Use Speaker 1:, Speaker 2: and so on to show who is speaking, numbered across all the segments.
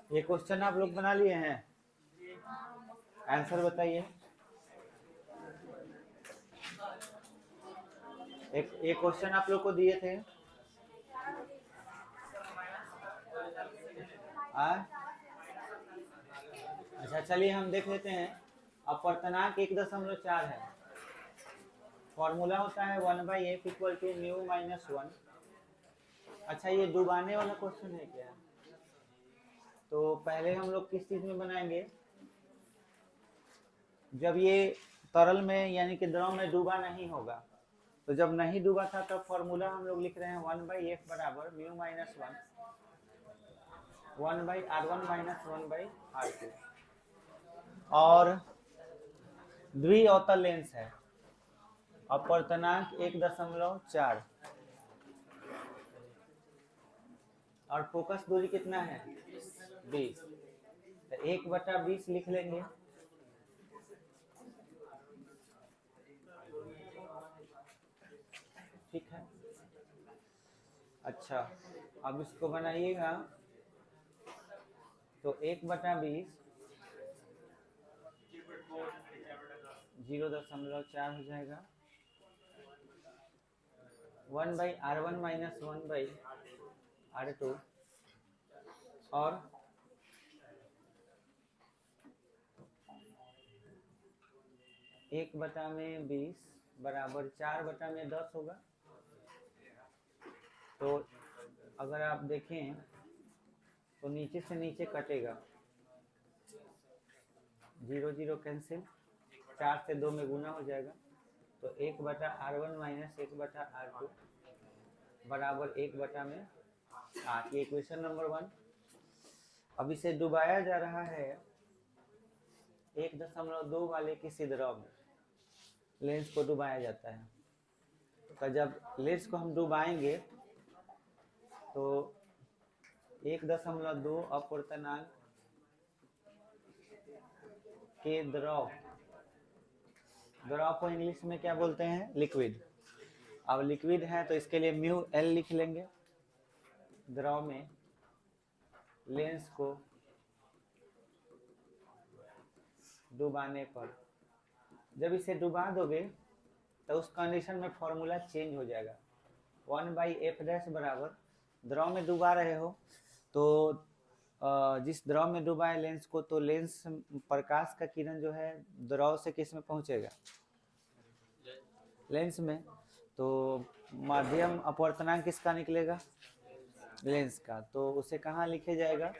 Speaker 1: ये क्वेश्चन आप लोग बना लिए हैं, आंसर बताइए। एक क्वेश्चन आप लोग को दिए थे अच्छा चलिए हम देख लेते हैं। अपवर्तनांक 1.4 है। फॉर्मूला होता है 1/f equal to mu minus 1। अच्छा ये डुबाने वाला क्वेश्चन है क्या? तो पहले हम लोग किस चीज में बनाएंगे, जब ये तरल में यानी कि द्रव में डूबा नहीं होगा। तो जब नहीं डूबा था तब फॉर्मूला हम लोग लिख रहे हैं 1/f बराबर mu minus 1/r1 minus 1/r2। और द्विअवतल लेंस है, अपवर्तनांक 1.4 और फोकस दूरी कितना है 20। तो 1/20 लिख लेंगे। ठीक है। अच्छा अब इसको बनाइएगा तो 1/20 0.4 हो जाएगा 1/r1 माइनस 1/r2 और 1/20 बराबर 4/10 होगा। तो अगर आप देखें तो नीचे से नीचे कटेगा, 0 0 कैंसिल, 4 से 2 में गुना हो जाएगा। तो 1/r1 माइनस 1/r2 बराबर 1/8। ये इक्वेशन नंबर 1। अब इसे डुबाया जा रहा है 1.2 वाले किसी द्रव में। लेंस को डुबाया जाता है। तो जब लेंस को हम डुबाएंगे तो 1.2 अपवर्तनांक के द्रव को इंग्लिश में क्या बोलते हैं, लिक्विड। अब लिक्विड है तो इसके लिए म्यू एल लिख लेंगे। द्रव में लेंस को डुबाने पर, जब इसे डुबा दोगे तो उस कंडीशन में फॉर्मूला चेंज हो जाएगा। 1/f' बराबर, द्रव में डुबा रहे हो तो जिस द्रव में डुबा है लेंस को, तो लेंस प्रकाश का किरण जो है द्रव से किस में पहुंचेगा, लेंस में। तो माध्यम अपवर्तनांक किसका निकलेगा, लेंस का। तो उसे कहाँ लिखे जाएगा,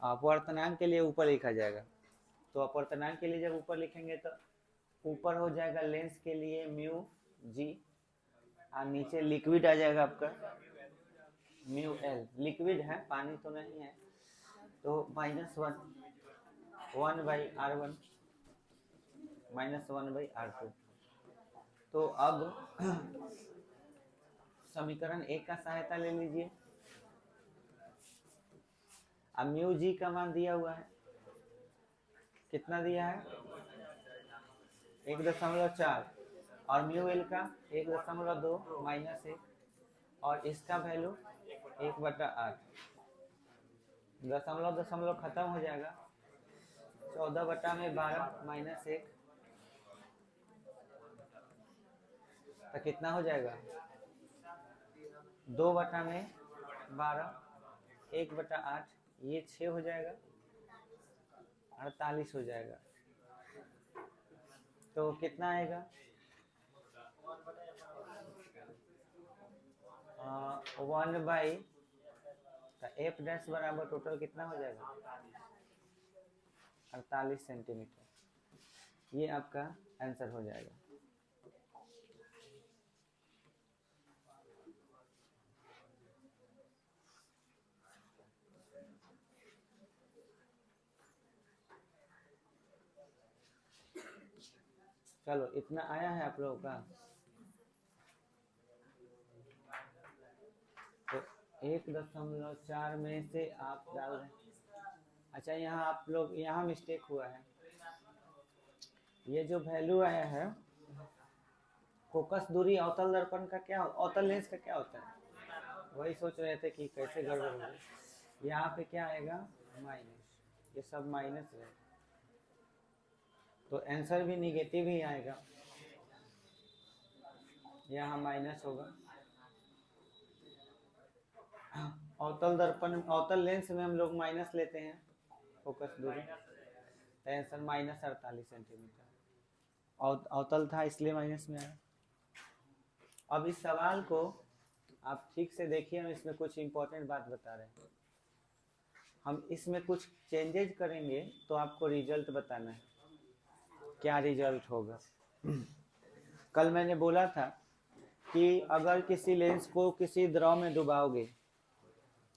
Speaker 1: अपवर्तनांक के लिए ऊपर लिखा जाएगा। तो अपवर्तनांक के लिए जब ऊपर लिखेंगे तो ऊपर हो जाएगा लेंस के लिए म्यू जी और नीचे लिक्विड आ जाएगा आपका म्यू एल। लिक्विड है, पानी तो नहीं है। तो -1 1/r1 माइनस 1/r2। तो अब समीकरण 1 का सहायता ले लीजिए। अब म्यू जी का मान दिया हुआ है, कितना दिया है 1.4 और म्यू एल का 1.2 -1 और इसका वैल्यू 1/8। दशमलव खत्म हो जाएगा, 14/12 -1 तो कितना हो जाएगा 2/12 1/8, ये 6 हो जाएगा, 48 हो जाएगा। तो कितना आएगा 1/f' बराबर टोटल कितना हो जाएगा 48 सेंटीमीटर। ये आपका आंसर हो जाएगा। चलो इतना आया है आप लोगों का। तो 1.4 में से आप डाल रहे हैं। अच्छा यहाँ आप लोग, यहाँ मिस्टेक हुआ है। ये जो वैल्यू आया है फोकस दूरी अवतल दर्पण का क्या, अवतल लेंस का क्या होता है, वही सोच रहे थे कि कैसे गड़बड़ हो गई। यहाँ पे क्या आएगा माइनस, ये सब माइनस है तो आंसर भी निगेटिव ही आएगा, यहाँ माइनस होगा। अवतल दर्पण अवतल लेंस में हम लोग माइनस लेते हैं फोकस दूरी, आंसर माइनस 48 सेंटीमीटर। अवतल था इसलिए माइनस में आया। अब इस सवाल को आप ठीक से देखिए, हम इसमें कुछ इंपॉर्टेंट बात बता रहे हैं। हम इसमें कुछ चेंजेज करेंगे तो आपको रिजल्ट बताना है, क्या रिजल्ट होगा। कल मैंने बोला था कि अगर किसी लेंस को किसी द्रव में डुबाओगे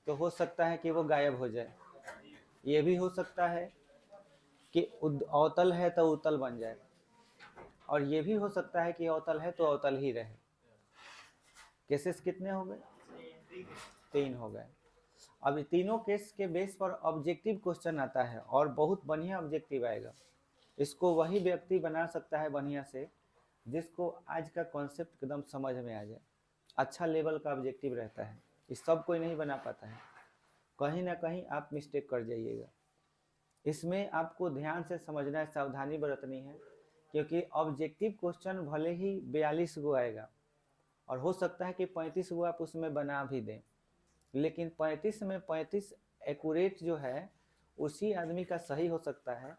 Speaker 1: तो हो सकता है कि वो गायब हो जाए, ये भी हो सकता है कि अवतल है तो उत्तल बन जाए, और ये भी हो सकता है कि अवतल है तो अवतल ही रहे। केसेस कितने हो गए? 3 हो गए। अब तीनों केस के बेस पर ऑब्जेक्टिव क्वेश्चन आता है और बहुत बढ़िया ऑब्जेक्टिव आएगा। इसको वही व्यक्ति बना सकता है बढ़िया से जिसको आज का कॉन्सेप्ट एकदम समझ में आ जाए। अच्छा लेवल का ऑब्जेक्टिव रहता है, इस सब कोई नहीं बना पाता है, कहीं ना कहीं आप मिस्टेक कर जाइएगा। इसमें आपको ध्यान से समझना है, सावधानी बरतनी है, क्योंकि ऑब्जेक्टिव क्वेश्चन भले ही 42 गो आएगा और हो सकता है कि 35 गो आप उसमें बना भी दें, लेकिन 35 में 35 एक्यूरेट जो है उसी आदमी का सही हो सकता है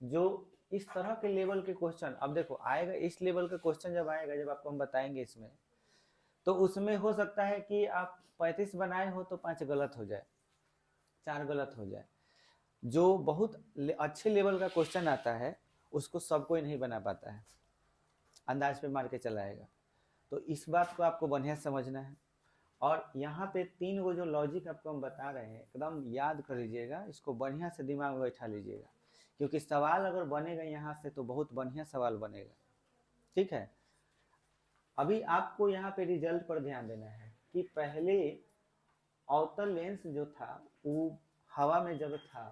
Speaker 1: जो इस तरह के लेवल के क्वेश्चन, अब देखो आएगा इस लेवल का क्वेश्चन जब आएगा, जब आपको हम बताएंगे इसमें, तो उसमें हो सकता है कि आप 35 बनाए हो तो 5 गलत हो जाए, 4 गलत हो जाए। जो बहुत अच्छे लेवल का क्वेश्चन आता है उसको सब कोई नहीं बना पाता है, अंदाज पे मार के चलाएगा। तो इस बात को आपको बढ़िया समझना है। और यहाँ पे 3 गो जो लॉजिक आपको हम बता रहे हैं एकदम याद कर लीजिएगा, इसको बढ़िया से दिमाग में बैठा लीजिएगा, क्योंकि सवाल अगर बनेगा यहाँ से तो बहुत बढ़िया सवाल बनेगा। ठीक है, अभी आपको यहाँ पे रिजल्ट पर ध्यान देना है कि पहले अवतल लेंस जो था वो हवा में जब था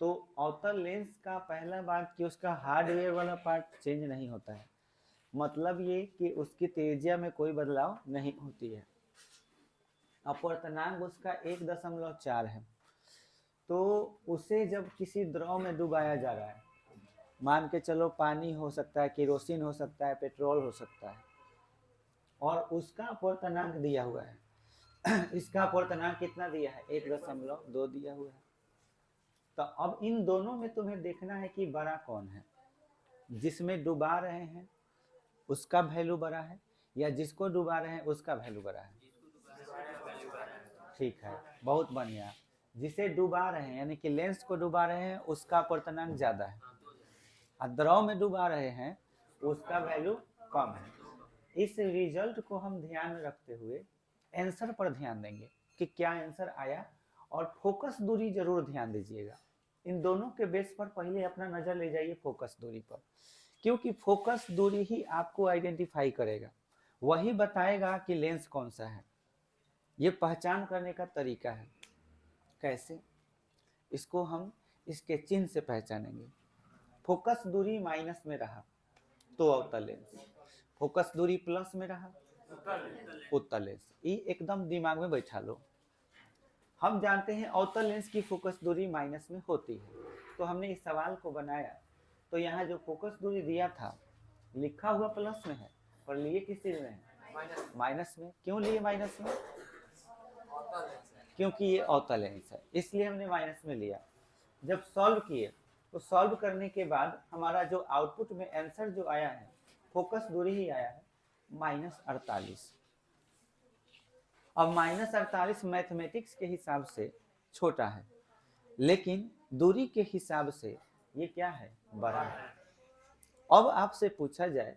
Speaker 1: तो अवतल लेंस का पहला बात कि उसका हार्डवेयर वाला पार्ट चेंज नहीं होता है, मतलब ये कि उसकी त्रिज्या में कोई बदलाव नहीं होती है। अपवर्तनांक उसका 1.4 है। तो उसे जब किसी द्रव में डुबाया जा रहा है, मान के चलो पानी हो सकता है, केरोसिन हो सकता है, पेट्रोल हो सकता है, और उसका अपवर्तनांक दिया हुआ है इसका अपवर्तनांक कितना दिया है? 1.2 दिया हुआ है। तो अब इन दोनों में तुम्हें देखना है कि बड़ा कौन है, जिसमें डुबा रहे हैं उसका वैल्यू बड़ा है या जिसको डुबा रहे हैं उसका वैल्यू बड़ा है? ठीक है, बहुत बढ़िया। जिसे डुबा रहे हैं यानी कि लेंस को डुबा रहे हैं उसका अपवर्तनांक ज्यादा है, और द्रव में डुबा रहे हैं उसका वैल्यू कम है। इस रिजल्ट को हम ध्यान में रखते हुए आंसर पर ध्यान देंगे कि क्या आंसर आया, और फोकस दूरी जरूर ध्यान दीजिएगा। इन दोनों के बेस पर पहले अपना नजर ले जाइए फोकस दूरी पर, क्योंकि फोकस दूरी ही आपको आइडेंटिफाई करेगा, वही बताएगा कि लेंस कौन सा है। ये पहचान करने का तरीका है। कैसे? इसको हम इसके चिन्ह से पहचानेंगे। फोकस दूरी माइनस में रहा तो अवतल लेंस, फोकस दूरी प्लस में रहा उत्तल लेंस। ये एकदम दिमाग में बैठा लो। हम जानते हैं अवतल लेंस की फोकस दूरी माइनस में होती है, तो हमने इस सवाल को बनाया तो यहाँ जो फोकस दूरी दिया था लिखा हुआ प्लस में है, और लिए किस चीज में है? माइनस में। क्यों लिए माइनस में? क्योंकि ये अवतल लेंस है, इसलिए हमने माइनस में लिया। जब सॉल्व किए तो सॉल्व करने के बाद हमारा जो आउटपुट में आंसर जो आया है फोकस दूरी ही आया है -48। अब -48 मैथमेटिक्स के हिसाब से छोटा है, लेकिन दूरी के हिसाब से ये क्या है? बड़ा है। अब आपसे पूछा जाए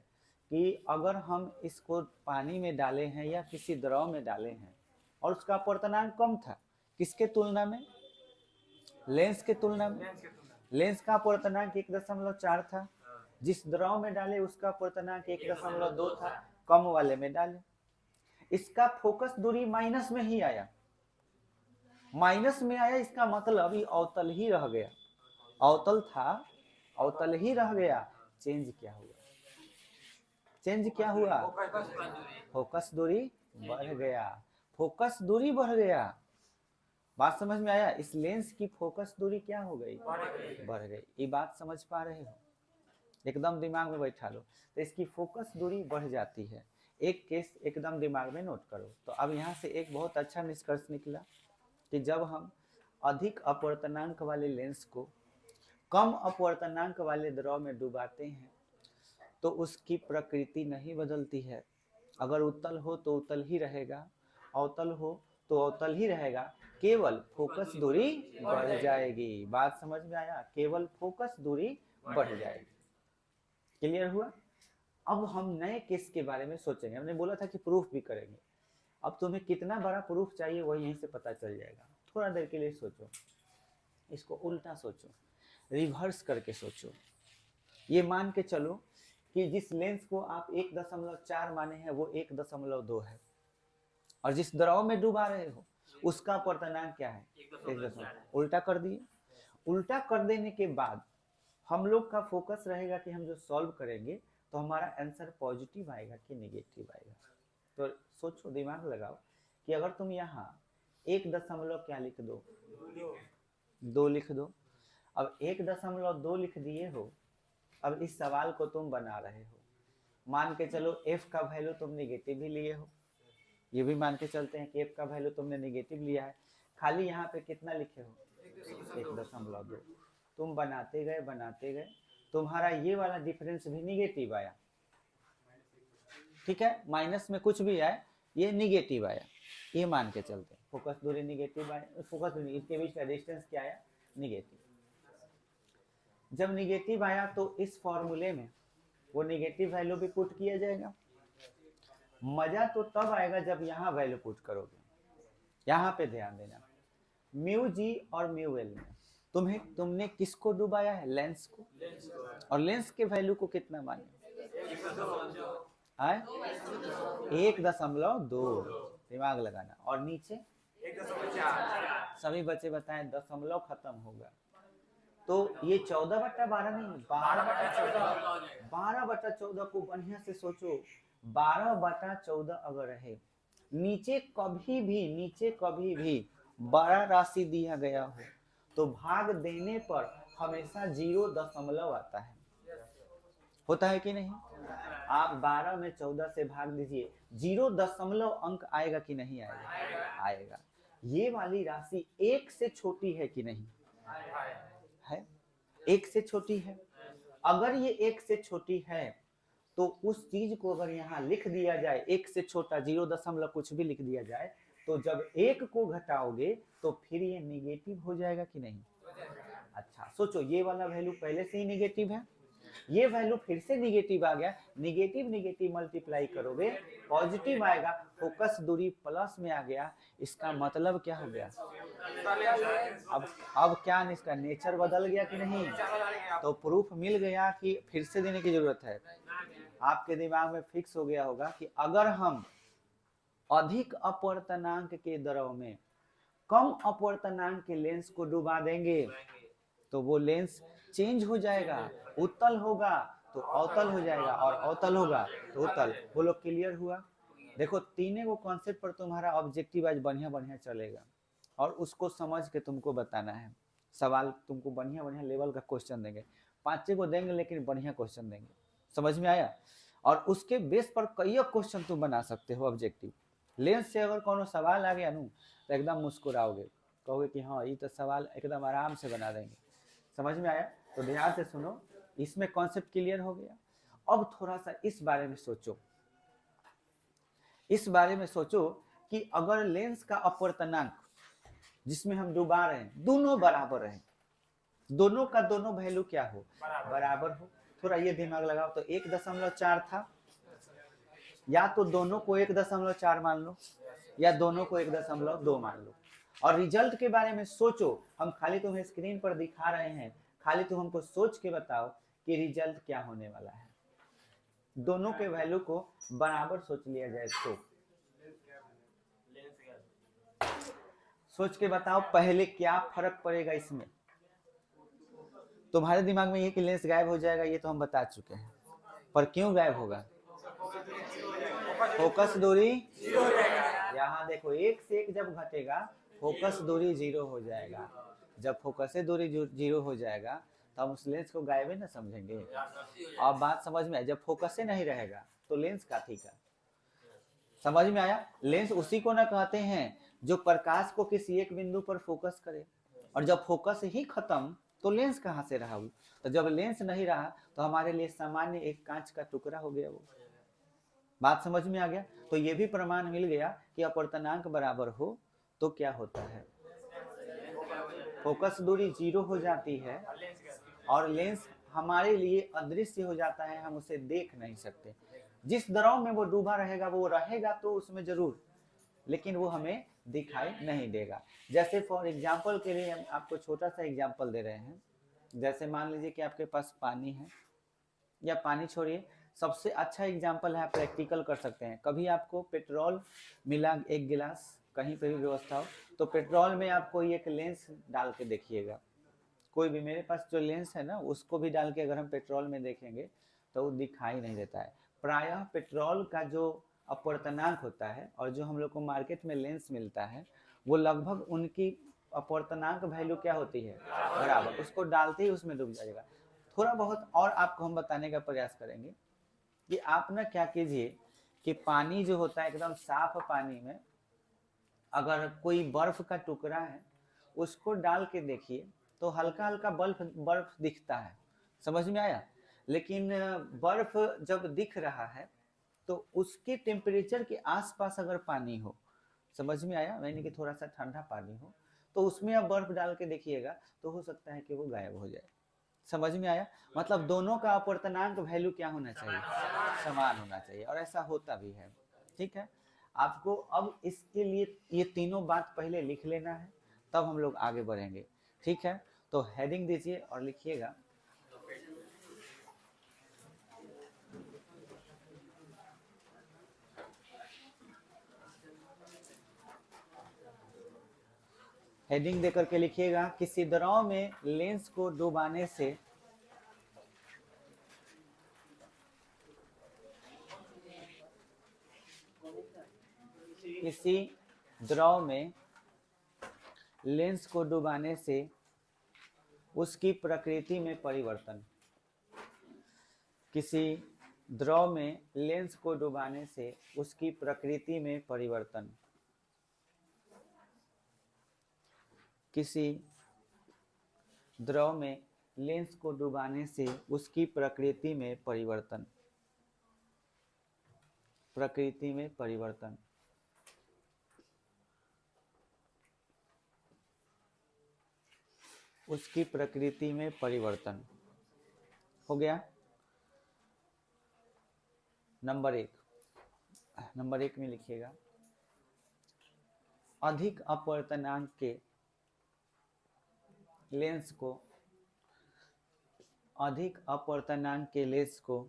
Speaker 1: कि अगर हम इसको पानी में डाले हैं या किसी द्रव में डाले हैं और उसका अपवर्तनांक कम था, किसके तुलना में? लेंस के तुलना में। लेंस का अपवर्तनांक 1.4 था, जिस द्रव में डाले उसका अपवर्तनांक 1.2 था, कम वाले में डाले। इसका फोकस दूरी माइनस में ही आया, माइनस में आया, इसका मतलब ये अवतल ही रह गया। अवतल था, अवतल ही रह गया। चेंज क्या हुआ? चेंज क्या हुआ? फोकस दूरी बढ़ गया। फोकस दूरी बढ़ गया, बात समझ में आया? इस लेंस की फोकस दूरी क्या हो गई? बढ़ गई। ये बात समझ पा रहे हो? एकदम दिमाग में बैठा लो। तो इसकी फोकस दूरी बढ़ जाती है। एक केस एकदम दिमाग में नोट करो। तो अब यहाँ से एक बहुत अच्छा निष्कर्ष निकला कि जब हम अधिक अपवर्तनांक वाले लेंस को कम अपवर्तनांक वाले द्रव में डुबाते हैं तो उसकी प्रकृति नहीं बदलती है। अगर उत्तल हो तो उत्तल ही रहेगा, अवतल हो तो अवतल ही रहेगा, केवल फोकस दूरी बढ़ जाएगी। बात समझ में आया? केवल फोकस दूरी बढ़ जाएगी। क्लियर हुआ? अब हम नए केस के बारे में सोचेंगे। हमने बोला था कि प्रूफ भी करेंगे। अब तुम्हें कितना बड़ा प्रूफ चाहिए वो यहीं से पता चल जाएगा। थोड़ा देर के लिए सोचो, इसको उल्टा सोचो, रिवर्स करके सोचो। ये मान के चलो कि जिस लेंस को आप 1.4 माने हैं वो 1.2 है, और जिस द्रव में डुबा रहे हो उसका अपवर्तनांक क्या है? 1.4। उल्टा कर दिए। उल्टा कर देने के बाद हम लोग का फोकस रहेगा कि हम जो सॉल्व करेंगे तो हमारा आंसर पॉजिटिव आएगा कि नेगेटिव आएगा। तो सोचो, दिमाग लगाओ कि अगर तुम यहाँ 1 क्या लिख दो? 2 लिख दो। अब 1.2 लिख दिए हो। अब इस सवाल को तुम बना रहे हो, मान के चलो f का वैल्यू तुम निगेटिव ही लिए हो। ये भी मान के चलते हैं कि f का वैल्यू तुमने निगेटिव लिया है। खाली यहाँ पे कितना लिखे हो? 1.2। तुम बनाते गए, तुम्हारा ये वाला डिफरेंस भी निगेटिव आया। ठीक है, माइनस में कुछ भी आए ये निगेटिव आया, ये मान के चलते हैं। फोकस दूरी निगेटिव आया, फोकस दूरी इसके बीच का डिस्टेंस क्या आया? निगेटिव। जब निगेटिव आया तो इस फॉर्मूले में वो निगेटिव वैल्यू भी पुट किया जाएगा। मजा तो तब आएगा जब यहाँ वैल्यू पुट करोगे। यहाँ पे ध्यान देना, म्यू जी और म्यू एल में तुमने किसको डुबाया है? लेंस को। और लेंस के वैल्यू को कितना माने? 1.2। दिमाग लगाना। और नीचे 1.4। सभी बच्चे बताएं दशमलव खत्म होगा। तो ये 14/12 नहीं, 12/14। 12/14 को बढ़िया से सोचो। 12/14 अगर रहे, नीचे कभी भी बड़ा राशि दिया गया हो तो भाग देने पर हमेशा 0 आता है। होता है कि नहीं? आप 12 में 14 से भाग दीजिए, 0 अंक आएगा कि नहीं आएगा? आएगा। ये वाली राशि 1 से छोटी है कि नहीं है? 1 से छोटी है। अगर ये 1 से छोटी है तो उस चीज को अगर यहाँ लिख दिया जाए 1 से छोटा 0 कुछ भी लिख दिया जाए, तो जब 1 को घटाओगे तो फिर ये निगेटिव हो जाएगा कि नहीं? अच्छा सोचो, ये वाला वैल्यू पहले से ही निगेटिव है, ये वैल्यू फिर से निगेटिव आ गया। निगेटिव मल्टीप्लाई करोगे पॉजिटिव आएगा। फोकस दूरी प्लस में आ गया। इसका मतलब क्या हो गया? अब क्या इसका नेचर बदल गया कि नहीं? तो प्रूफ मिल गया कि फिर से देने की जरूरत है। आपके दिमाग में फिक्स हो गया होगा कि अगर हम अधिक अपवर्तनांक के द्रव में कम अपवर्तनांक के लेंस को डुबा देंगे तो वो लेंस चेंज हो जाएगा। उत्तल होगा तो अवतल हो जाएगा, और अवतल होगा तो उत्तल। बोलो क्लियर हुआ? देखो, तीनों को कॉन्सेप्ट पर तुम्हारा ऑब्जेक्टिव आज बढ़िया चलेगा, और उसको समझ के तुमको बताना है। सवाल तुमको बढ़िया लेवल का क्वेश्चन देंगे, 5 को देंगे लेकिन बढ़िया क्वेश्चन देंगे। समझ में आया? और उसके बेस पर कई क्वेश्चन तुम बना सकते हो ऑब्जेक्टिव। लेंस से अगर कोनो सवाल आ गया तो एकदम मुस्कुराओगे, कहोगे कि हाँ ये तो सवाल एकदम आराम से बना देंगे। समझ में आया? तो ध्यान से सुनो, इसमें कॉन्सेप्ट क्लियर हो गया। अब थोड़ा सा इस बारे में सोचो, कि अगर लेंस का अपवर्तनांक जिसमें हम डुबा रहे हैं दोनों बराबर है, दोनों का दोनों वैल्यू क्या हो? बराबर हो। थोड़ा ये दिमाग लगाओ, तो 1.4 था, या तो दोनों को 1.4 मान लो या दोनों को 1.2 मान लो। और रिजल्ट के बारे में सोचो। हम खाली तुम्हें स्क्रीन पर दिखा रहे हैं, खाली तुम हमको सोच के बताओ कि रिजल्ट क्या होने वाला है। दोनों के वैल्यू को बराबर सोच लिया जाए तो सोच के बताओ पहले क्या फर्क पड़ेगा इसमें। तुम्हारे दिमाग में ये कि लेंस गायब हो जाएगा, ये तो हम बता चुके हैं, पर क्यों गायब होगा? फोकस दूरी यहाँ देखो, 1 से 1 जब घटेगा फोकस दूरी जीरो हो जाएगा। जब फोकस से दूरी जीरो हो जाएगा तो हम उस लेंस को गायब ना समझेंगे। अब बात समझ में आई, जब फोकस से नहीं रहेगा तो लेंस का ठीक है, समझ में आया। लेंस उसी को ना कहते हैं जो प्रकाश को किसी एक बिंदु पर फोकस करे, और जब फोकस ही खत्म तो लेंस कहाँ से रहा वो। तो जब लेंस नहीं रहा तो हमारे लिए सामान्य एक कांच का टुकड़ा हो गया वो। बात समझ में आ गया। तो ये भी प्रमाण मिल गया कि अपवर्तनांक बराबर हो तो क्या होता है, फोकस दूरी जीरो हो जाती है और लेंस हमारे लिए अदृश्य हो जाता है, हम उसे देख नहीं सकते। जिस दराव में वो डूबा रहेगा वो रहेगा तो उसमें जरूर, लेकिन वो हमें दिखाई नहीं देगा। जैसे फॉर एग्जाम्पल के लिए हम आपको छोटा सा एग्जाम्पल दे रहे हैं। जैसे मान लीजिए कि आपके पास पानी है, या पानी छोड़िए, सबसे अच्छा एग्जाम्पल है, आप प्रैक्टिकल कर सकते हैं। कभी आपको पेट्रोल मिला एक गिलास, कहीं पे भी व्यवस्था हो, तो पेट्रोल में आपको एक लेंस डाल के देखिएगा, कोई भी, मेरे पास जो लेंस है ना उसको भी डाल के अगर हम पेट्रोल में देखेंगे तो वो दिखाई नहीं देता है। प्रायः पेट्रोल का जो अपवर्तनांक होता है और जो हम लोग को मार्केट में लेंस मिलता है वो लगभग उनकी अपवर्तनांक वैल्यू क्या होती है, बराबर, उसको डालते ही उसमें डूब जाएगा। थोड़ा बहुत और आपको हम बताने का प्रयास करेंगे कि आप ना क्या कीजिए कि पानी जो होता है एकदम साफ पानी में अगर कोई बर्फ का टुकड़ा है उसको डाल के देखिए तो हल्का हल्का बर्फ बर्फ दिखता है, समझ में आया। लेकिन बर्फ जब दिख रहा है तो उसके टेम्परेचर के आसपास अगर पानी हो, समझ में आया, यानी कि थोड़ा सा ठंडा पानी हो, तो उसमें आप बर्फ डाल के देखिएगा तो हो सकता है कि वो गायब हो जाए। समझ में आया। मतलब दोनों का अपवर्तनांक वैल्यू क्या होना चाहिए, समान होना चाहिए, और ऐसा होता भी है। ठीक है, आपको अब इसके लिए ये तीनों बात पहले लिख लेना है, तब हम लोग आगे बढ़ेंगे। ठीक है, तो हेडिंग दीजिए और लिखिएगा हेडिंग देकर के लिखिएगा, किसी द्रव में लेंस को डुबाने से किसी द्रव में लेंस को डुबाने से उसकी प्रकृति में परिवर्तन, किसी द्रव में लेंस को डुबाने से उसकी प्रकृति में परिवर्तन, किसी द्रव में लेंस को डुबाने से उसकी प्रकृति में परिवर्तन, प्रकृति में परिवर्तन। उसकी प्रकृति में परिवर्तन हो गया। नंबर एक में लिखिएगा, अधिक अपवर्तनांक के लेंस को, अधिक अपवर्तनांक के लेंस को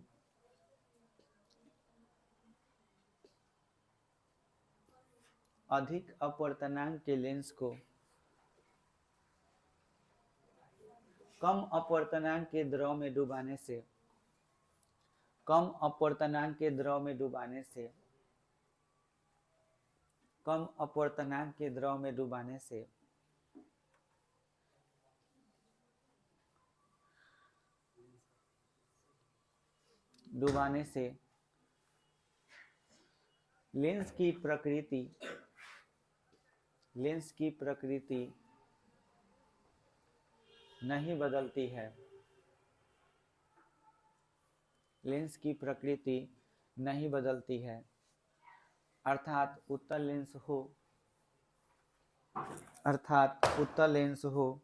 Speaker 1: अधिक अपवर्तनांक के लेंस को कम अपवर्तनांक के द्रव में डुबाने से, कम अपवर्तनांक के द्रव में डुबाने से, कम अपवर्तनांक के द्रव में डुबाने से लेंस की प्रकृति, लेंस की प्रकृति नहीं बदलती है, लेंस की प्रकृति नहीं बदलती है, अर्थात उत्तल लेंस हो, अर्थात उत्तल लेंस हो,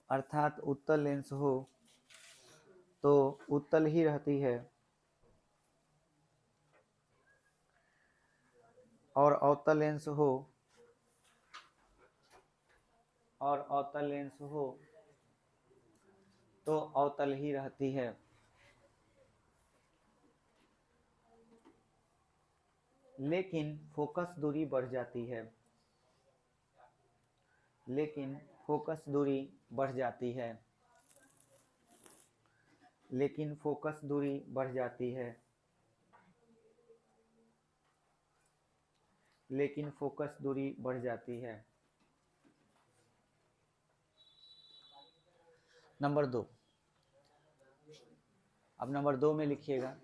Speaker 1: अर्थात उत्तल लेंस हो तो उत्तल ही रहती है, और अवतल लेंस हो, और अवतल लेंस हो तो अवतल ही रहती है। लेकिन फोकस दूरी बढ़ जाती है, लेकिन फोकस दूरी बढ़ जाती है, लेकिन फोकस दूरी बढ़ जाती है, लेकिन फोकस दूरी बढ़ जाती है। नंबर 2, अब नंबर 2 में लिखिएगा,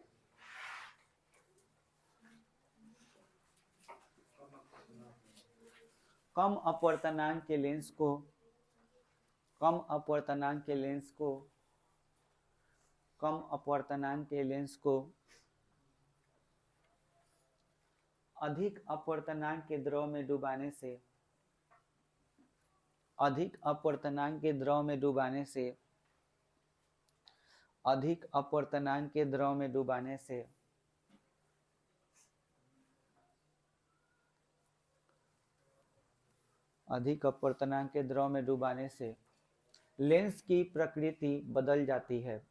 Speaker 1: कम अपवर्तनांक के लेंस को कम अपवर्तनांक के लेंस को कम अपवर्तनांक के लेंस को अधिक अपवर्तनांक के द्रव में डुबाने से अधिक अपवर्तनांक के द्रव में डुबाने से अधिक अपवर्तनांक के द्रव में डुबाने से अधिक अपवर्तनांक के द्रव में डुबाने से लेंस की प्रकृति बदल जाती है।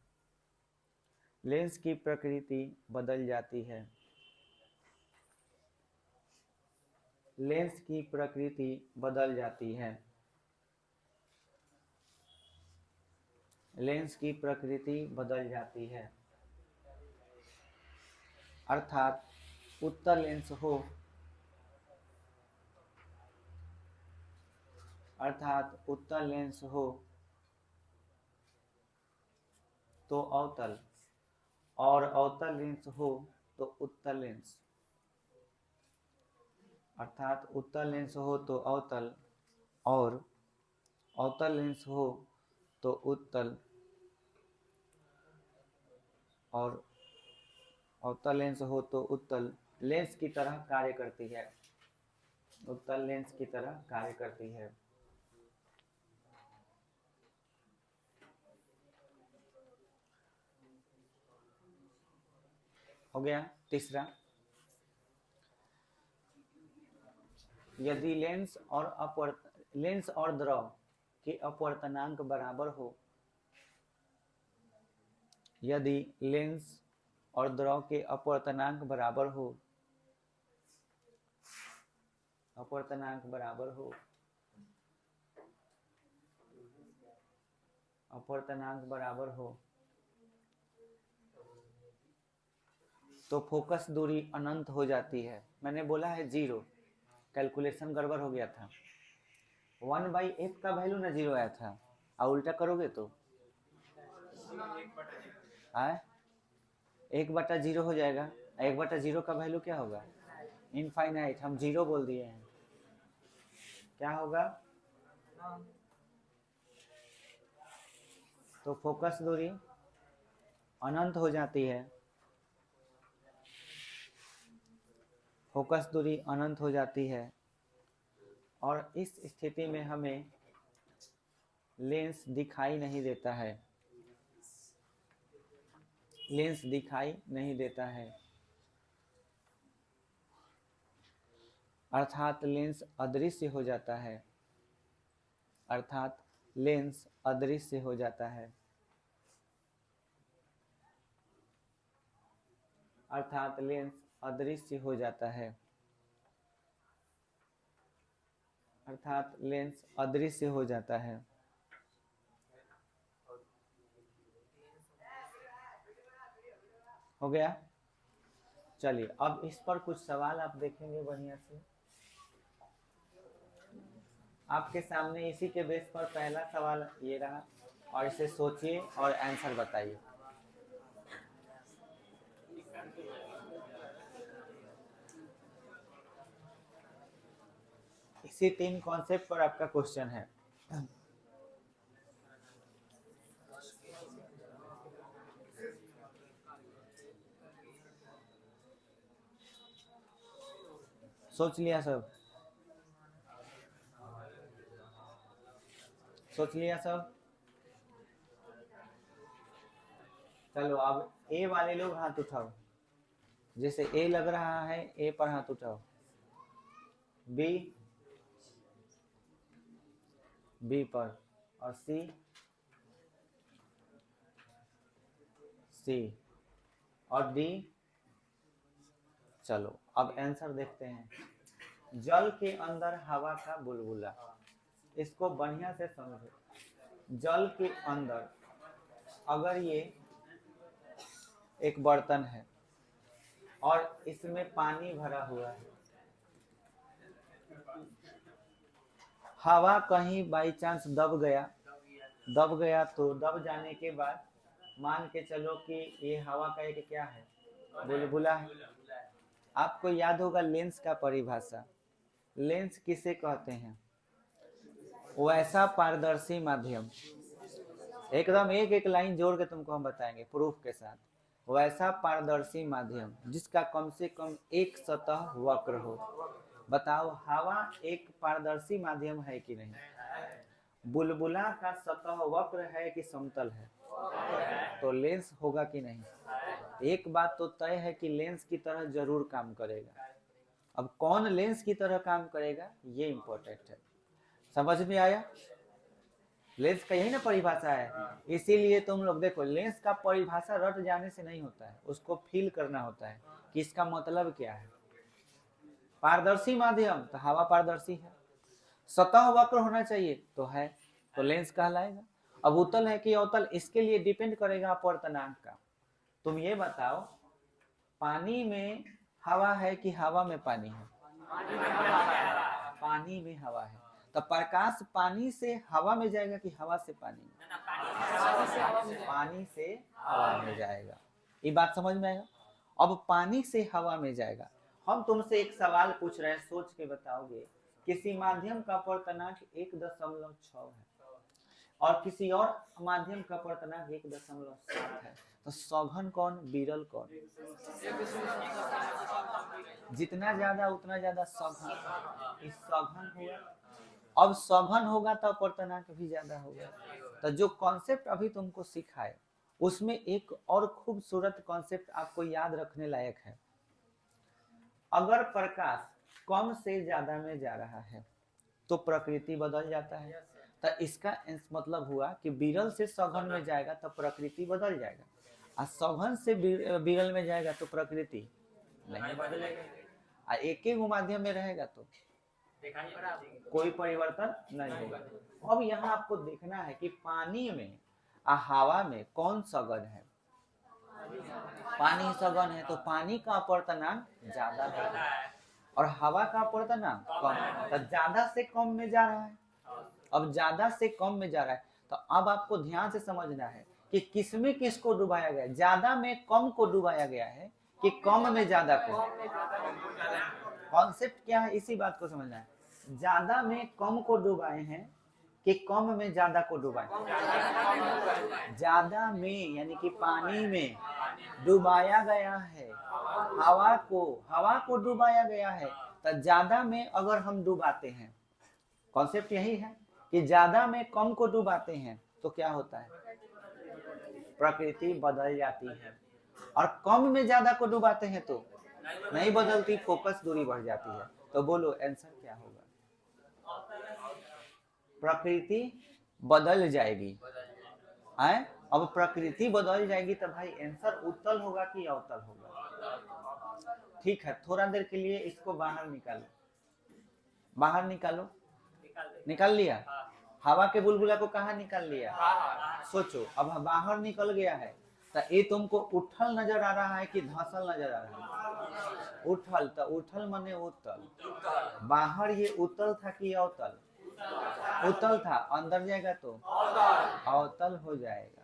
Speaker 1: लेंस की प्रकृति बदल जाती है। लेंस की प्रकृति बदल जाती है। लेंस की प्रकृति बदल जाती है। अर्थात उत्तल लेंस हो तो अवतल, और अवतल लेंस हो तो उत्तल लेंस। अर्थात उत्तल लेंस हो तो अवतल, और अवतल लेंस हो तो उत्तल, और अवतल लेंस हो तो उत्तल लेंस की तरह कार्य करती है। उत्तल लेंस की तरह कार्य करती है। हो गया। तीसरा, यदि लेंस और द्रव के अपवर्तनांक बराबर हो, यदि लेंस और द्रव के अपवर्तनांक बराबर हो, अपवर्तनांक बराबर हो, अपवर्तनांक बराबर हो, तो फोकस दूरी अनंत हो जाती है। मैंने बोला है 0, कैलकुलेशन गड़बड़ हो गया था। 1/f का वैल्यू ना 0 आया था, और उल्टा करोगे तो 1/0 हो जाएगा। 1/0 का वैल्यू क्या होगा? इनफाइनाइट। हम 0 बोल दिए हैं, क्या होगा? तो फोकस दूरी अनंत हो जाती है। फोकस दूरी अनंत हो जाती है, और इस स्थिति में हमें लेंस दिखाई नहीं देता है। लेंस दिखाई नहीं देता है, अर्थात लेंस अदृश्य हो जाता है। अर्थात लेंस अदृश्य हो जाता है। अर्थात लेंस अदृश्य हो जाता है। अर्थात लेंस अदृश्य हो जाता है। हो गया। चलिए, अब इस पर कुछ सवाल आप देखेंगे बढ़िया से। आपके सामने इसी के बेस पर पहला सवाल ये रहा, और इसे सोचिए और आंसर बताइए। इसी 3 कॉन्सेप्ट पर आपका क्वेश्चन है। सोच लिया सब? सोच लिया सब? चलो, अब ए वाले लोग हाथ उठाओ। जैसे ए लग रहा है, ए पर हाथ उठाओ। बी, बी पर, और सी, सी, और डी। चलो, अब आंसर देखते हैं। जल के अंदर हवा का बुलबुला, इसको बढ़िया से समझो। जल के अंदर अगर ये एक बर्तन है और इसमें पानी भरा हुआ है, हवा कहीं बाई चांस दब गया तो दब जाने के बाद मान के चलो कि ये हवा का एक क्या है, बुलबुला है। आपको याद होगा लेंस का परिभाषा, लेंस किसे कहते हैं? वैसा पारदर्शी माध्यम, एकदम एक एक लाइन जोड़ के तुमको हम बताएंगे प्रूफ के साथ। वैसा पारदर्शी माध्यम जिसका कम से कम एक सतह वक्र हो। बताओ हवा एक पारदर्शी माध्यम है कि नहीं? बुलबुला का सतह वक्र है कि समतल है? तो लेंस होगा कि नहीं? एक बात तो तय है कि लेंस की तरह जरूर काम करेगा। अब कौन लेंस की तरह काम करेगा ये इंपॉर्टेंट है। समझ में आया? लेंस का यही ना परिभाषा है। इसीलिए तुम लोग देखो, लेंस का परिभाषा रट जाने से नहीं होता है, उसको फील करना होता है कि इसका मतलब क्या है। पारदर्शी माध्यम तो हवा पारदर्शी है, सतह वक्र होना चाहिए तो है, तो लेंस कहलाएगा। अब उत्तल है कि अवतल, इसके लिए डिपेंड करेगा अपवर्तनांक का। तुम ये बताओ, पानी में हवा है कि हवा में पानी है? पानी में हवा है, तो प्रकाश पानी से हवा में जाएगा कि हवा से पानी में? पानी से हवा में जाएगा। ये बात समझ में आएगा? अब पानी से हवा में जाएगा। हम तुमसे एक सवाल पूछ रहे हैं, सोच के बताओगे। किसी माध्यम का अपवर्तनांक 1.6 है और किसी और माध्यम का अपवर्तनांक 1.7 है, तो सघन कौन विरल कौन? जितना ज्यादा उतना ज्यादा सघन। इस सघन हुआ, अब सघन होगा तो अपवर्तनांक भी ज्यादा होगा। तो जो कॉन्सेप्ट अभी तुमको सिखाए उसमें एक और खूबसूरत कॉन्सेप्ट आपको याद रखने लायक है। अगर प्रकाश कम से ज्यादा में जा रहा है तो प्रकृति बदल जाता है। तो इसका मतलब हुआ कि विरल से सघन में जाएगा तो प्रकृति बदल जाएगा, और सघन से विरल में जाएगा तो प्रकृति नहीं बदलेगा। एक ही माध्यम में रहेगा तो कोई परिवर्तन नहीं होगा। अब यहाँ आपको देखना है कि पानी में और हवा में कौन सघन है। पानी सघन है तो पानी का अपवर्तनांक ज्यादा है और हवा का अपवर्तनांक कम, तो ज्यादा से कम में जा रहा है। अब ज्यादा से कम में जा रहा है, तो अब आपको ध्यान से समझना है कि किसमें किसको डुबाया गया है। ज्यादा में कम को डुबाया गया है कि कम में ज्यादा को? कॉन्सेप्ट क्या है, इसी बात को समझना है। ज्यादा में कम को डुबाए हैं कि कम में ज्यादा को डुबाए? ज्यादा में यानी कि पानी में डुबाया गया है, हवा को डुबाया गया है। तो ज्यादा में अगर हम डुबाते हैं, कॉन्सेप्ट यही है कि ज्यादा में कम को डुबाते हैं तो क्या होता है? प्रकृति बदल जाती है। और कम में ज्यादा को डुबाते हैं तो नहीं बदलती, फोकस दूरी बढ़ जाती है। तो बोलो आंसर क्या होगा? प्रकृति बदल जाएगी। है? अब प्रकृति बदल जाएगी तो भाई आंसर उत्तल होगा कि अवतल होगा? ठीक है, थोड़ा देर के लिए इसको बाहर निकालो, बाहर निकालो। निकाल लिया? हवा के बुलबुला को कहाँ निकाल लिया? सोचो, अब बाहर निकल गया है तो ये तुमको उठल नजर आ रहा है कि धंसल नजर आ रहा है? उठल, तो उठल माने उत्तल। बाहर ये उत्तल था कि अवतल? उत्तल था, अंदर जाएगा तो अवतल हो जाएगा।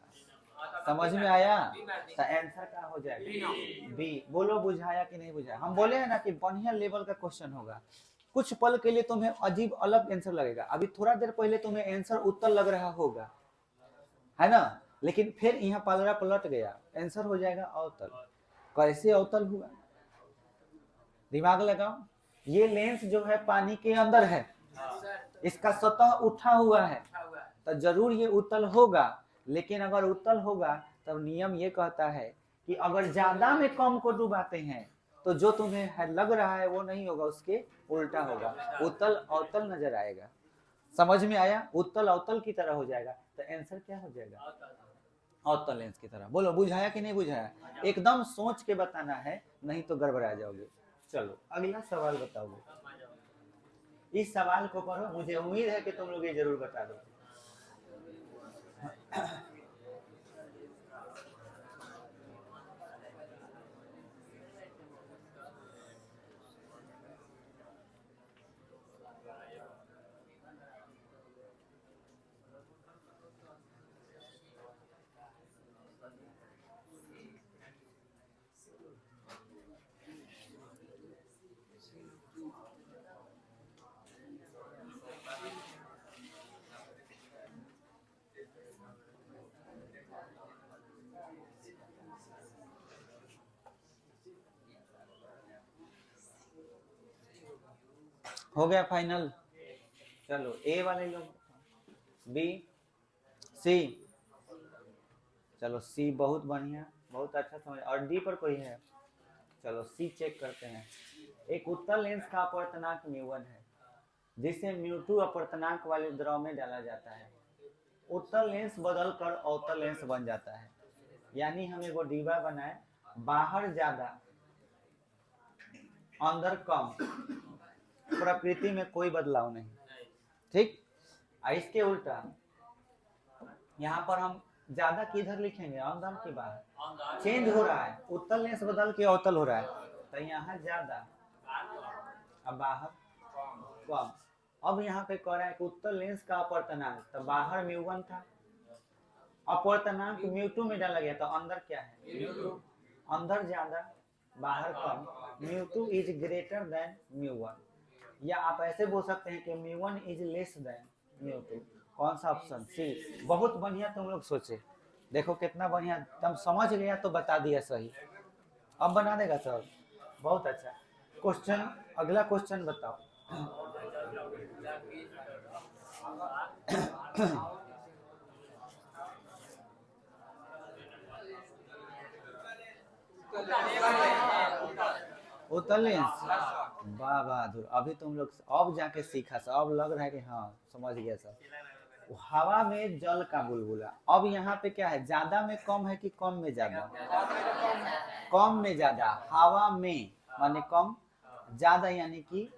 Speaker 1: समझ में आया? तो आंसर क्या हो जाएगा? बी। बोलो बुझाया कि नहीं बुझाया? हम बोले हैं ना कि बढ़िया लेवल का क्वेश्चन होगा। कुछ पल के लिए तुम्हें अजीब अलग आंसर लगेगा, अभी थोड़ा देर पहले तुम्हें आंसर उत्तर लग रहा होगा, है ना? लेकिन फिर यहाँ पलड़ा पलट गया, आंसर हो जाएगा अवतल। कैसे अवतल हुआ? दिमाग लगाओ। ये लेंस जो है पानी के अंदर है, इसका सतह उठा हुआ है, तो जरूर ये उत्तल होगा। लेकिन अगर उत्तल होगा तब नियम ये कहता है कि अगर ज्यादा में कम को डुबाते हैं तो जो तुम्हें लग रहा है वो नहीं होगा, उसके उल्टा होगा, उत्तल अवतल नजर आएगा। समझ में आया? उत्तल अवतल की तरह हो जाएगा। तो आंसर क्या हो जाएगा? अवतल लेंस की तरह। बोलो बुझाया कि नहीं बुझाया? एकदम सोच के बताना है, नहीं तो गड़बड़ा जाओगे। चलो अगला सवाल बताओगे। इस सवाल को पढ़ो, मुझे उम्मीद है कि तुम लोग ये जरूर बता दो। हो गया फाइनल। चलो ए वाले लोग, बी, सी। चलो सी बहुत बढ़िया, बहुत अच्छा समझ। और डी पर कोई है? चलो सी चेक करते हैं। एक उत्तल लेंस का अपवर्तनांक म्यू1 है जिसे म्यू2 अपवर्तनांक वाले द्रव में डाला जाता है। उत्तल लेंस बदल कर अवतल लेंस बन जाता है। यानी हम एगो डिब्बा बनाए, बाहर ज्यादा अंदर कम, प्रकृति में कोई बदलाव नहीं, ठीक। इसके उल्टा यहाँ पर हम ज्यादा किधर लिखेंगे, अंदर की बाहर? चेंज हो रहा है, उत्तल लेंस बदल के अवतल हो रहा है, तो यहाँ ज्यादा, अब बाहर कम। अब यहाँ पे कह रहा है कि उत्तल लेंस का अपवर्तनांक, तो बाहर म्यू1 था, अपवर्तनांक म्यू2 में डाला गया, तो अंदर क्या है? अंदर ज्यादा बाहर कम, म्यू2 इज ग्रेटर देन म्यू1। या आप ऐसे बोल सकते हैं कि म्यू1 इज लेस देन म्यू2। कौन सा ऑप्शन? सी। बहुत बढ़िया तुम लोग सोचे, देखो कितना बढ़िया, तुम समझ गया तो बता दिया सही। अब बना देगा सर, बहुत अच्छा। क्वेश्चन, अगला क्वेश्चन बताओ। उत्तल लेंस, वाह बहादुर, अभी तुम लोग अब जाके सीखा सर, अब लग रहा है कि हाँ समझ गया सर। हवा में जल का बुलबुला, अब यहाँ पे क्या है, ज्यादा में कम है कि कम में ज्यादा? कम में ज्यादा, हवा में माने कम, ज्यादा यानी कि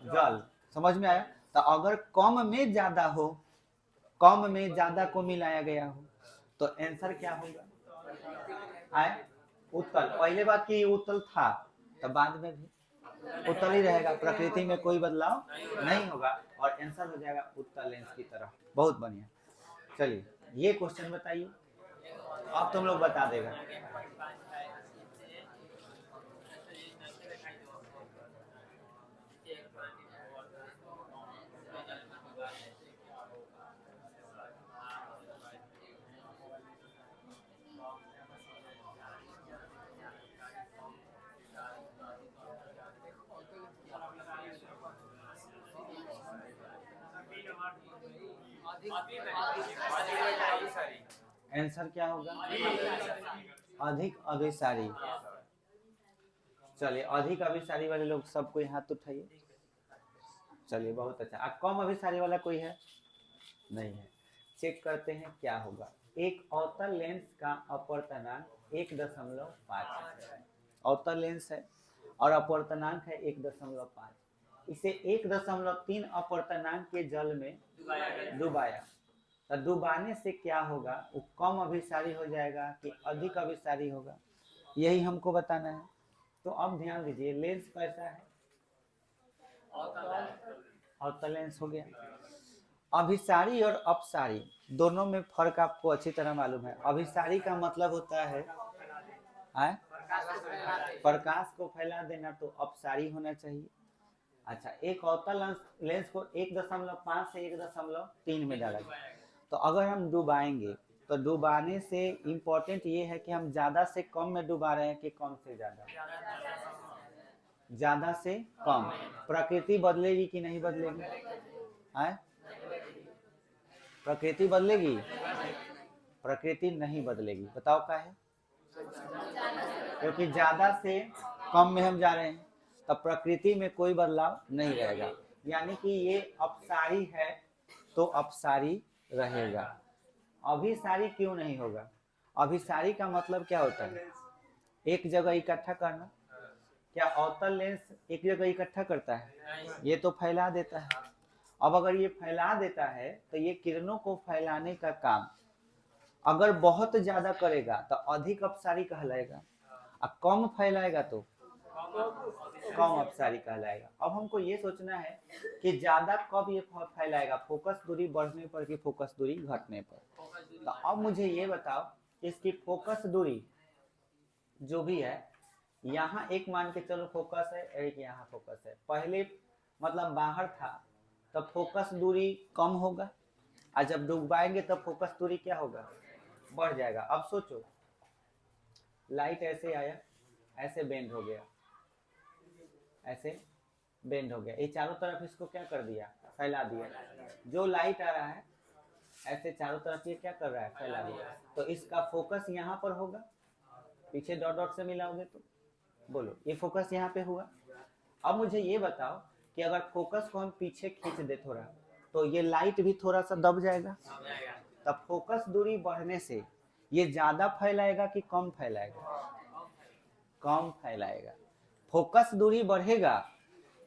Speaker 1: जल, समझ में आया? तो अगर कम में ज्यादा हो, कम में ज्यादा को मिलाया गया हो, तो आंसर क्या होगा? आए उत्तल, पहले बात की उत्तल था, तो बाद में भी उत्तल ही रहेगा, प्रकृति में कोई बदलाव नहीं होगा, और आंसर हो जाएगा उत्तल लेंस की तरह। बहुत बढ़िया। चलिए ये क्वेश्चन बताइए, अब तुम लोग बता देगा। आंसर क्या होगा? अधिक अभिसारी। चलिए अधिक अभिसारी वाले लोग सब कोई हाथ उठाइए। चलिए बहुत अच्छा। कम अभिसारी वाला कोई है? नहीं है। चेक करते हैं क्या होगा। एक अवतल लेंस का अपवर्तनांक 1.5, अवतल लेंस है और अपवर्तनांक है 1.5। इसे 1.3 अपवर्तनांक के जल में डुबाया, तो डुबाने से क्या होगा, वो कम अभिसारी हो जाएगा कि अधिक अभिसारी होगा, यही हमको बताना है। तो अब ध्यान दीजिए, लेंस कैसा है? अवतल लेंस हो गया। अभिसारी और अपसारी दोनों में फर्क आपको अच्छी तरह मालूम है। अभिसारी का मतलब होता है प्रकाश को फैला देना, तो अपसारी होना चाहिए। अच्छा, एक अवतल लेंस को 1.5 से 1.3 में डाला गया, तो अगर हम डुबाएंगे तो डुबाने से इम्पोर्टेंट ये है कि हम ज्यादा से कम में डुबा रहे हैं कि कम से ज्यादा? ज्यादा से कम। प्रकृति बदलेगी कि नहीं बदलेगी? प्रकृति बदलेगी? प्रकृति नहीं बदलेगी, बताओ क्या है? क्योंकि ज्यादा से कम में हम जा रहे हैं, तब प्रकृति में कोई बदलाव नहीं रहेगा, यानी कि ये अपसारी है तो अपसारी रहेगा। अभिसारी क्यों नहीं होगा? अभिसारी का मतलब क्या होता है? एक जगह इकट्ठा करना। क्या अवतल लेंस एक जगह इकट्ठा करता है? ये तो फैला देता है। अब अगर ये फैला देता है तो ये किरणों को फैलाने का काम अगर बहुत ज्यादा करेगा तो अधिक अपसारी कहलाएगा, और कम फैलाएगा तो कम अपसारी कहलाएगा। अब हमको ये सोचना है कि ज्यादा कब ये फैलाएगा, फोकस दूरी बढ़ने पर कि फोकस दूरी घटने पर। तो अब मुझे ये बताओ, इसकी फोकस दूरी जो भी है, यहाँ एक मान के चलो फोकस है, एक यहाँ फोकस है, पहले मतलब बाहर था तब फोकस दूरी कम होगा, और जब डुबाएंगे तब फोकस दूरी क्या होगा? बढ़ जाएगा। अब सोचो, लाइट ऐसे आया, ऐसे बेंड हो गया, ऐसे बेंड हो गया, ये चारों तरफ इसको क्या कर दिया, फैला दिया। जो लाइट आ रहा है ऐसे चारों तरफ ये क्या कर रहा है, फैला दिया। तो इसका फोकस यहाँ पर होगा, पीछे डॉट डॉट से मिलाओगे तो बोलो ये फोकस यहाँ पे हुआ। अब मुझे ये बताओ कि अगर फोकस को हम पीछे खींच दे थोड़ा, तो ये लाइट भी थोड़ा सा दब जाएगा। तब फोकस दूरी बढ़ने से ये ज्यादा फैलाएगा कि कम फैलाएगा, कम फैलाएगा। फोकस दूरी बढ़ेगा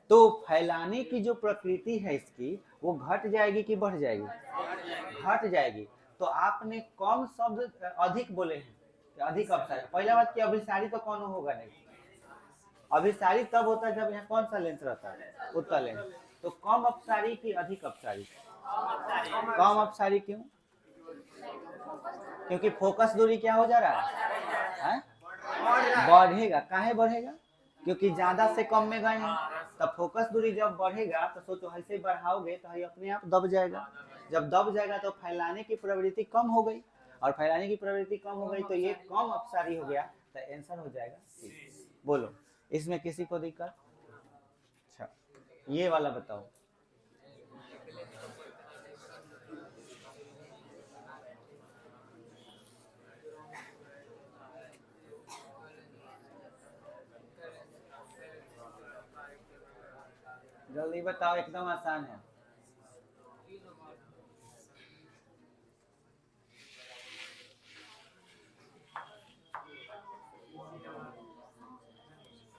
Speaker 1: तो फैलाने की जो प्रकृति है इसकी वो घट जाएगी कि बढ़ जाएगी, घट जाएगी। तो आपने कम शब्द अधिक बोले हैं, अधिक अपसारी। पहला बात कि अभिसारी तो कौन होगा नहीं, अभिसारी तब होता है जब यहाँ कौन सा लेंस रहता है, उत्तल लेंस। तो कम अपसारी की अधिक अपसारी, कम अपसारी क्यों, क्योंकि फोकस दूरी क्या हो जा रहा है, बढ़ेगा। काहे बढ़ेगा, क्योंकि ज्यादा से कम में गए हैं। तब फोकस दूरी जब बढ़ेगा तो सोचो ऐसे बढ़ाओगे तो ये अपने आप दब जाएगा। जब दब जाएगा तो फैलाने की प्रवृत्ति कम हो गई, और फैलाने की प्रवृत्ति कम हो गई तो ये कम अपसारी हो गया। तो आंसर हो जाएगा सी। बोलो इसमें किसी को दिक्कत? अच्छा ये वाला बताओ। जल्दी बताओ, एकदम आसान है।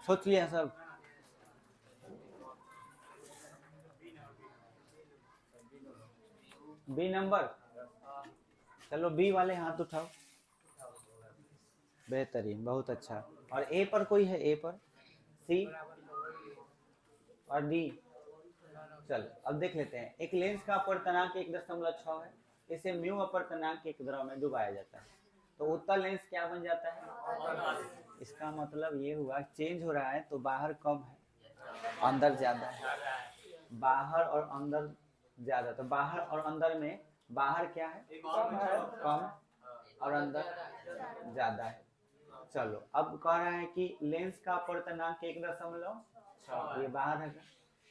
Speaker 1: सोच लिया सब? बी नंबर, चलो बी वाले हाथ उठाओ। बेहतरीन, बहुत अच्छा। और ए पर कोई है, ए पर? सी और डी। चलो अब देख लेते हैं। एक लेंस का अपवर्तनांक 1.6 है, इसे म्यू अपवर्तनांक के एक द्रव में डुबाया जाता है, तो उत्तल लेंस क्या बन जाता है? इसका मतलब ये हुआ चेंज हो रहा है, तो बाहर कम है अंदर ज्यादा है, बाहर और अंदर ज्यादा। तो बाहर और अंदर में बाहर क्या है, कम, और अंदर ज्यादा है। चलो अब कह रहा है कि लेंस का अपवर्तनांक 1.6, ये बाहर है,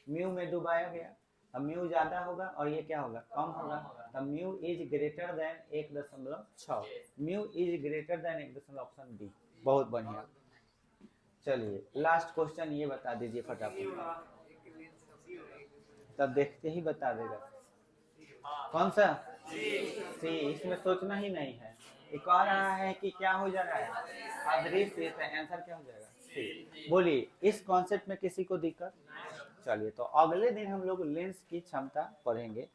Speaker 1: म्यू में डुबाया गया, अब म्यू ज्यादा होगा और ये क्या होगा, कम होगा। तब mu is greater than 1.6, mu is greater than 1, option D. बहुत बढ़िया। चलिए लास्ट क्वेश्चन ये बता दीजिए फटाफट, तब देखते ही बता देगा। कौन सा? सी, इसमें सोचना ही नहीं है। ये कह रहा है कि क्या हो जा रहा है, अदृश्य। आंसर क्या हो जाएगा, सी। बोलिए इस कॉन्सेप्ट में किसी को दिक्कत? चलिए तो अगले दिन हम लोग लेंस की क्षमता पढ़ेंगे।